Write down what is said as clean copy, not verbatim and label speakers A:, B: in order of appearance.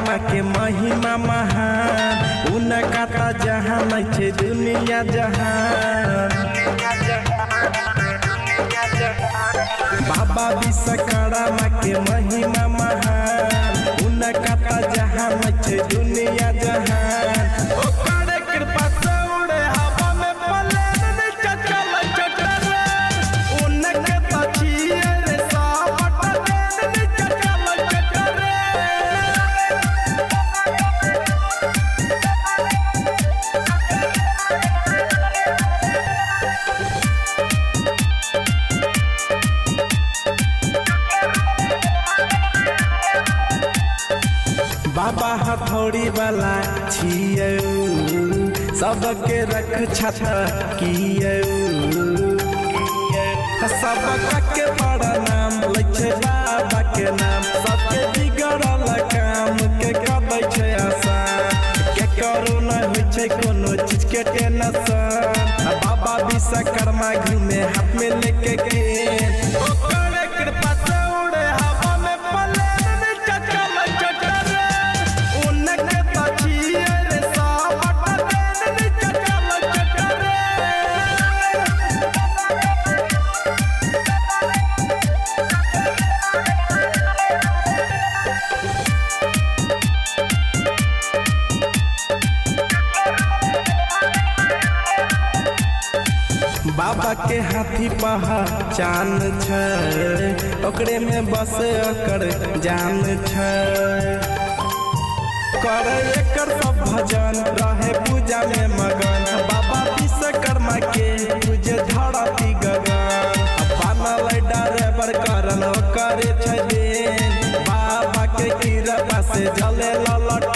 A: माँ के महिमा महान उनका ता जहाँ नहीं छे दुनिया जहान। बाबा विश्वकर्मा माँ के महिमा महान उनका ता जहाँ नहीं छे दुनिया जहान। ओकर कृपा से उड़े हवा में पलेन नीचे चल चटर उनके ता छिए रे सब पलेन नीचे चल चटर। बाबा हथौड़ी वाला छियौ सबके रक्षा कियौ सबके बड़ा नाम लै बाबा के नाम। सबके बिगड़ल काम के कदै छै आसान के करो न होइ छै कोनो चीज के टेंशन। बाबा विश्वकर्मा घूमे हाथ में लेके केन ओकर कृपा से उड़े हवा में पलेन नीचे चल चटर उनके ता छिए रे सब पलेन नीचे चल चटर। बाबा के हाथी पहचान छै ओकरे में बस ओकर जान छै। करे एकर सब भजन रहे पूजा में मगन बाबा विश्वकर्मा के पूजे धरती गगन। बनल ड्राइवर करन ओकरे छै देन बाबा के कृपा से जले ललट